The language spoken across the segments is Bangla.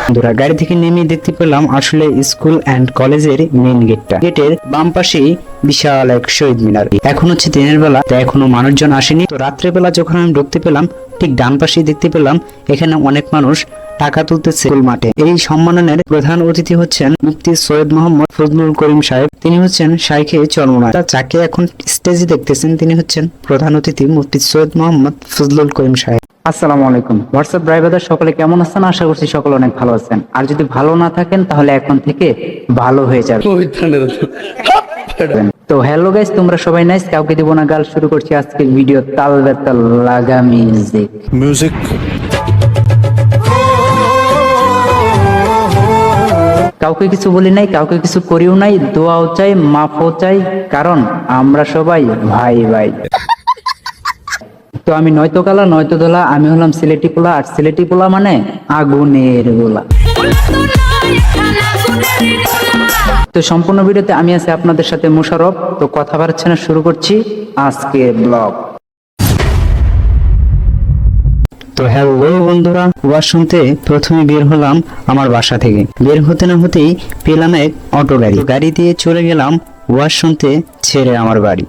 বন্ধুরা গাড়ি থেকে নেমে দেখতে পেলাম আসলে স্কুল অ্যান্ড কলেজের মেইন গেটটা। গেটের বাম পাশেই বিশাল এক শহীদ মিনার। এখন হচ্ছে দিনের বেলা, তাই এখনো মানুষজন আসেনি। তো রাত্রের বেলা যখন আমি ঢুকতে পেলাম, ঠিক ডান পাশেই দেখতে পেলাম এখানে অনেক মানুষ টাকা তুলতেছে স্কুল মাঠে। এই সম্মাননের প্রধান অতিথি হচ্ছেন মুফতি সৈয়দ মোহাম্মদ ফজলুল করিম সাহেব। তিনি হচ্ছেন শাইখে চরমনায়। যাকে এখন স্টেজে দেখতেছেন তিনি হচ্ছেন প্রধান অতিথি মুফতি সৈয়দ মোহাম্মদ ফজলুল করিম সাহেব। আসসালামু আলাইকুম হোয়াটসঅ্যাপ ড্রাইভারদের সকলে কেমন আছেন? আশা করছি সকলে অনেক ভালো আছেন। আর যদি ভালো না থাকেন তাহলে এখন থেকে ভালো হয়ে যাবে। তো হ্যালো গাইস, তোমরা সবাই নাইস, কাউকে দিব না গাল। শুরু করছি আজকের ভিডিও। তাল বেতাল লাগা মিউজিক। কাউকে কিছু বলি নাই, কাউকে কিছু করিও নাই, দোয়াও চাই, মাফও চাই, কারণ আমরা সবাই ভাই ভাই। তো আমি নয়তো কালা নয়তো দোলা, আমি হলাম সিলেটি পোলা, আর সিলেটি পোলা মানে আগুনের গোলা। তো সম্পূর্ণ ভিডিওতে আমি আছি আপনাদের সাথে মুশারফ। তো কথা বাড়ছে না, শুরু করছি আজকে ব্লগ। তো হ্যালো বন্ধুরা, ওয়াজ শুনতে প্রথমে বের হলাম আমার বাসা থেকে। বের হতে না হতেই পেলাম এক অটো গাড়ি। গাড়ি দিয়ে চলে গেলাম ওয়াজ শুনতে ছেড়ে আমার বাড়ি।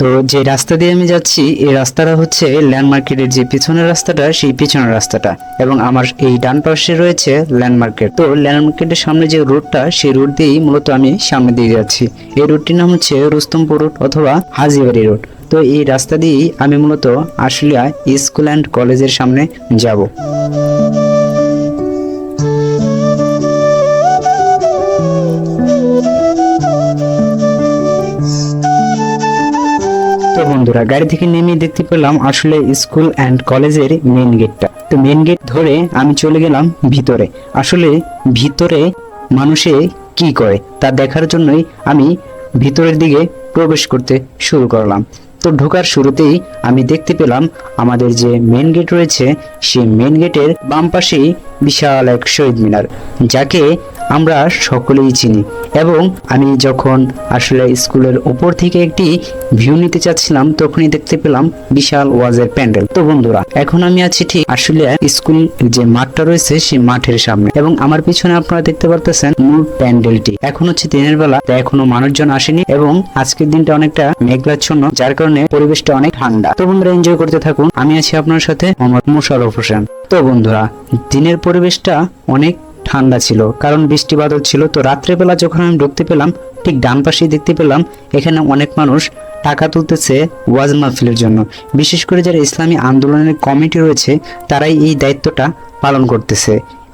তো যে রাস্তা দিয়ে আমি যাচ্ছি, এই রাস্তাটা হচ্ছে ল্যান্ডমার্কেটের যে পিছনের রাস্তাটা, সেই পিছনের রাস্তাটা, এবং আমার এই ডান পাশে রয়েছে ল্যান্ডমার্কেট। তো ল্যান্ডমার্কেটের সামনে যে রোডটা, সেই রোড দিয়েই মূলত আমি সামনে দিয়ে যাচ্ছি। এই রোডটির নাম হচ্ছে রুস্তমপুর রোড অথবা হাজিবাড়ি রোড। তো এই রাস্তা দিয়েই আমি মূলত আশুলিয়া স্কুল অ্যান্ড কলেজের সামনে যাব। তো বন্ধুরা গাড়ি থেকে নেমে দেখতে পেলাম আসলে স্কুল অ্যান্ড কলেজের মেইন গেটটা। তো মেইন গেট ধরে আমি চলে গেলাম ভিতরে। আসলে ভিতরে মানুষে কি করে তা দেখার জন্যই আমি ভিতরের দিকে প্রবেশ করতে শুরু করলাম। তো ঢোকার শুরুতেই আমি দেখতে পেলাম আমাদের যে মেইন গেট রয়েছে, সেই মেইন গেটের বাম পাশেই বিশাল এক শহীদ মিনার, যাকে আমরা সকলেই চিনি। এবং আমি যখন আসলে স্কুলের উপর থেকে একটি ভিউ নিতে চাচ্ছিলাম, তখনই দেখতে পেলাম বিশাল ওয়াজের প্যান্ডেল। তো বন্ধুরা এখন আমি আছি ঠিক আসলে স্কুল যে মাঠটা রয়েছে সেই মাঠের সামনে, এবং আমার পিছনে আপনারা দেখতে পারতেছেন মূল প্যান্ডেলটি। এখন হচ্ছে দিনের বেলা, তাই এখনো মানুষজন আসেনি, এবং আজকের দিনটা অনেকটা মেঘলাচ্ছন্ন, যার কারণে পরিবেশটা অনেক ঠান্ডা। তো বন্ধুরা এনজয় করতে থাকুন, আমি আছি আপনার সাথে মোহাম্মদ মুশারফ হোসেন। তো বন্ধুরা দিনের পরিবেশটা অনেক ঠান্ডা ছিল, কারণ বৃষ্টি বাদল ছিল। তো রাত্রেবেলা যখন আমি ঢুকতে পেলাম, ঠিক ডান পাশেই দেখতে পেলাম এখানে অনেক মানুষ টাকা তুলতেছে ওয়াজ মাহফিলের জন্য। বিশেষ করে যারা ইসলামী আন্দোলনের কমিটি রয়েছে, তারাই এই দায়িত্বটা পালন করতেছে।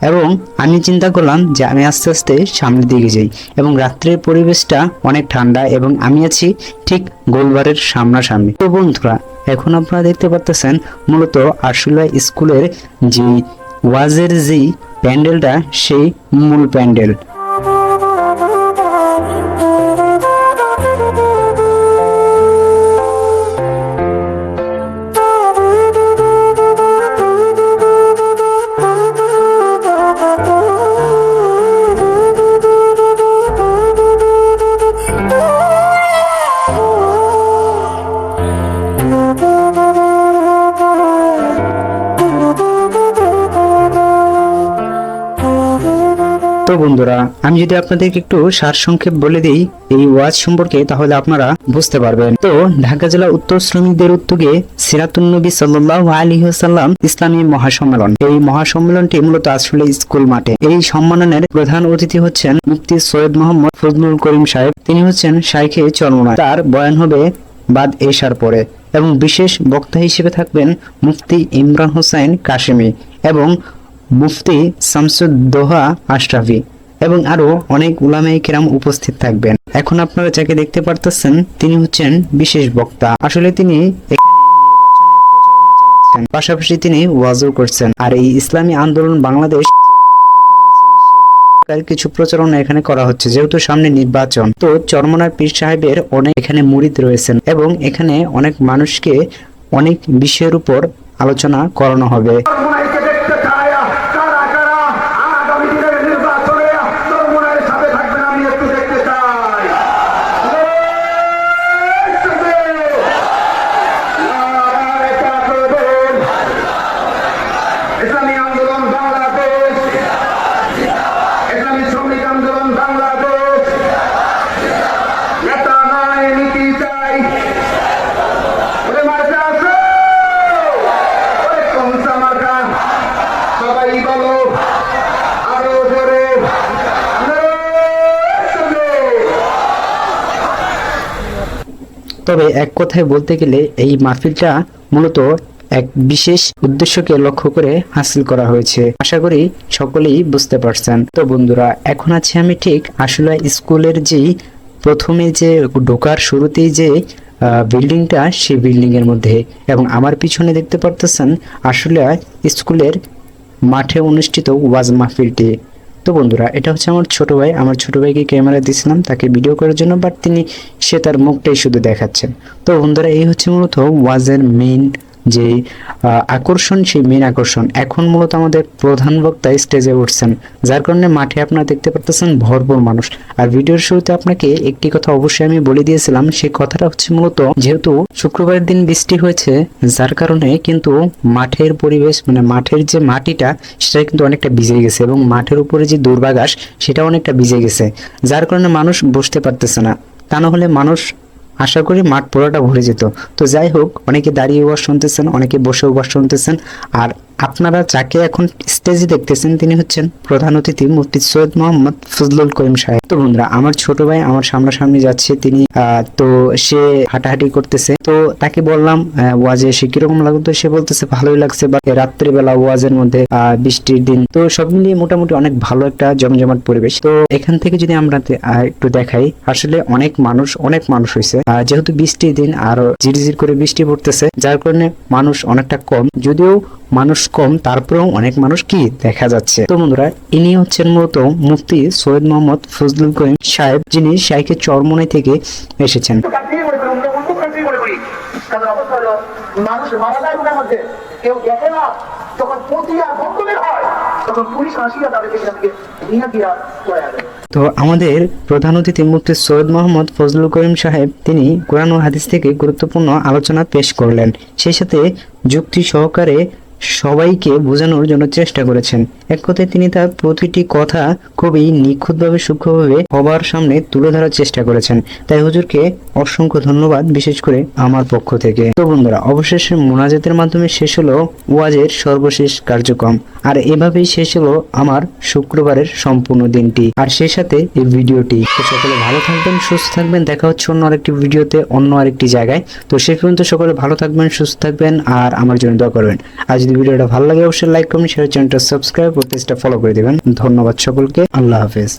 এবং আমি চিন্তা করলাম যে আমি আস্তে আস্তে সামনের দিকে যাই, এবং রাত্রের পরিবেশটা অনেক ঠান্ডা, এবং আমি আছি ঠিক গোলবারের সামনাসামনি। তো বন্ধুরা এখন আপনারা দেখতে পাচ্ছেন মূলত আশুলিয়া স্কুলের যে ওয়াজের যে প্যান্ডেলটা, সেই মূল প্যান্ডেল। তো বন্ধুরা আমি যদি আপনাদেরকে একটু সারসংক্ষেপ বলে দিই এই ওয়াজ সম্পর্কে, তাহলে আপনারা বুঝতে পারবেন। তো ঢাকা জেলা উত্তর শ্রমিকদের উদ্যোগে সিরাতুন নবী সাল্লাল্লাহু আলাইহি ওয়াসাল্লাম ইসলামী মহাসম্মেলন, এই মহাসম্মেলনটি মূলত আসলে স্কুল মাঠে। এই সম্মাননের প্রধান অতিথি হচ্ছেন মুফতি সৈয়দ মোহাম্মদ ফজলুল করিম সাহেব। তিনি হচ্ছেন শাইখে চরমনায়। তার বয়ান হবে বাদ এশার পরে, এবং বিশেষ বক্তা হিসেবে থাকবেন মুফতি ইমরান হোসেন কাশেমি এবং মুফতি শামসুদ্দোহা আশরাফি, এবং আরো অনেক উলামায়ে কেরাম উপস্থিত থাকবেন। এখন আপনারা যাকে দেখতে পারতেছেন তিনি হচ্ছেন বিশেষ বক্তা। আসলে তিনি এখানে নির্বাচনের প্রচারণা চালাচ্ছেন, পাশাপাশি তিনি ওয়াজও করছেন। আর এই ইসলামী আন্দোলন বাংলাদেশ কিছু প্রচারণা এখানে করা হচ্ছে, যেহেতু সামনে নির্বাচন। তো চরমনার পীর সাহেবের অনেক এখানে মুরিদ রয়েছেন, এবং এখানে অনেক মানুষকে অনেক বিষয়ের উপর আলোচনা করানো হবে। চরমোনাইকে দেখতে চায়, কারা কারা আগামী দিনের নির্বাচনে চরমোনাইয়ের সাথে থাকবেন আমি একটু দেখতে চাই। ইসলামী আন্দোলন বাংলাদেশ, ইসলামী শ্রমিক আন্দোলন বাংলাদেশ, নেতা নাই নীতি চাই। ওরে মার্কা আছে, ওরে কমসা মার্কা, সবাই বলো আরো জোরে। তবে এক কথায় বলতে গেলে এই মাহফিলটা মূলত এক বিশেষ উদ্দেশ্যকে লক্ষ্য করে হাসিল করা হয়েছে। আশা করি সকলেই বুঝতে পারছেন। তো বন্ধুরা, এখন আছি আমি ঠিক আসলে স্কুলের যেই প্রথমে যে ঢোকার শুরুতেই যে বিল্ডিংটা, সেই বিল্ডিং এর মধ্যে, এবং আমার পিছনে দেখতে পারতেছেন আসলে স্কুলের মাঠে অনুষ্ঠিত ওয়াজ মাহফিলটি। তো বন্ধুরা, এটা হচ্ছে আমার ছোট ভাই। আমার ছোট ভাইকে ক্যামেরা দিয়েছিলাম তাকে ভিডিও করার জন্য, বাট সে তার মুখটাই শুধু দেখাচ্ছেন। তো বন্ধুরা, এই হচ্ছে মূলত ওয়াজের মেইন যে আকর্ষণ, সেই মেইন আকর্ষণ। এখন মূলত আমাদের প্রধান বক্তা স্টেজে উঠছেন, যার কারণে মাঠে আপনারা দেখতে পারতেছেন ভরপুর মানুষ। আর ভিডিওর শুরুতে আপনাকে একটি কথা অবশ্যই আমি বলে দিয়েছিলাম, সেই কথাটা হচ্ছে মূলত যেহেতু শুক্রবারের দিন বৃষ্টি হয়েছে, যার কারণে কিন্তু মাঠের পরিবেশ, মানে মাঠের যে মাটিটা সেটা কিন্তু অনেকটা ভিজে গেছে, এবং মাঠের উপরে যে দুর্বাঘাস সেটা অনেকটা ভিজে গেছে, যার কারণে মানুষ বসতে পারতেছে না। তা না হলে মানুষ আশা করি মাঠ পুরোটা ভরে যেত। তো যাই হোক, অনেকে দাঁড়িয়ে ওয়াজ শুনতেছেন, অনেকে বসে ওয়াজ শুনতেছেন। আর আপনারা যাকে এখন স্টেজে দেখতেছেন তিনি হচ্ছেন প্রধান অতিথি মুফতি সৈয়দ মোহাম্মদ ফজলুল করিম সাহেব। তো বন্ধুরা, আমার ছোট ভাই আমার সামনাসামনি যাচ্ছে, তিনি তো সে হাঁটাহাঁটি করতেছে। তো তাকে বললাম ওয়াজে এসে কিরকম লাগতো, সে বলতেছে ভালোই লাগছে, বা রাত্রিবেলা ওয়াজের মধ্যে বৃষ্টির দিন, তো সব মিলিয়ে মোটামুটি অনেক ভালো একটা জমজমাট পরিবেশ। তো এখান থেকে যদি আমরা একটু দেখাই, আসলে অনেক মানুষ হয়েছে, যেহেতু বৃষ্টির দিন আর ঝিরঝির করে বৃষ্টি পড়তেছে, যার কারণে মানুষ অনেকটা কম। যদিও মানুষ কম, তারপরেও অনেক মানুষ কি দেখা যাচ্ছে। তো বন্ধুরা, ইনি হচ্ছেন মূলত মুফতি সৈয়দ মোহাম্মদ ফজলুল করিম সাহেব, যিনি শাইখের চরমোনাই থেকে এসেছেন। মানুষ মারা যায় ওনার মধ্যে, কেউ দেখে না, যখন প্রতিয়া বন্ধনের হয় তখন পুলিশ আসিয়া তাদেরকে নিয়ে দিয়া চলে আসে। তো আমাদের প্রধান অতিথি মুফতি সৈয়দ মোহাম্মদ ফজলুল করিম সাহেব, তিনি কোরআন ও হাদিস থেকে গুরুত্বপূর্ণ আলোচনা পেশ করলেন, সেই সাথে যুক্তি সহকারে সবাইকে বোঝানোর জন্য চেষ্টা করেছেন। এক কথায় তিনি তার প্রতিটি কথা খুবই নিখুঁতভাবে সূক্ষ্মভাবে সবার সামনে তুলে ধরার চেষ্টা করেছেন। তাই হুজুরকে অসংখ্য ধন্যবাদ, বিশেষ করে আমার পক্ষ থেকে। তো বন্ধুরা, অবশেষে মোনাজাতের মাধ্যমে শেষ হলো ওয়াজের সর্বশেষ কার্যক্রম, আর এভাবেই শেষ হলো আমার শুক্রবারের সম্পূর্ণ দিনটি, আর সেই সাথে এই ভিডিওটি। তো সকলে ভালো থাকবেন, সুস্থ থাকবেন, দেখা হচ্ছে অন্য আরেকটি ভিডিওতে, অন্য আরেকটি জায়গায়। তো সেই পর্যন্ত সকলে ভালো থাকবেন, সুস্থ থাকবেন, আর আমার জন্য দোয়া করবেন। আর যদি ভিডিওটা ভালো লাগে অবশ্যই লাইক কমেন্ট শেয়ার, চ্যানেলটা সাবস্ক্রাইব ও পেজটা ফলো করে দিবেন। ধন্যবাদ সকলকে, আল্লাহ হাফেজ।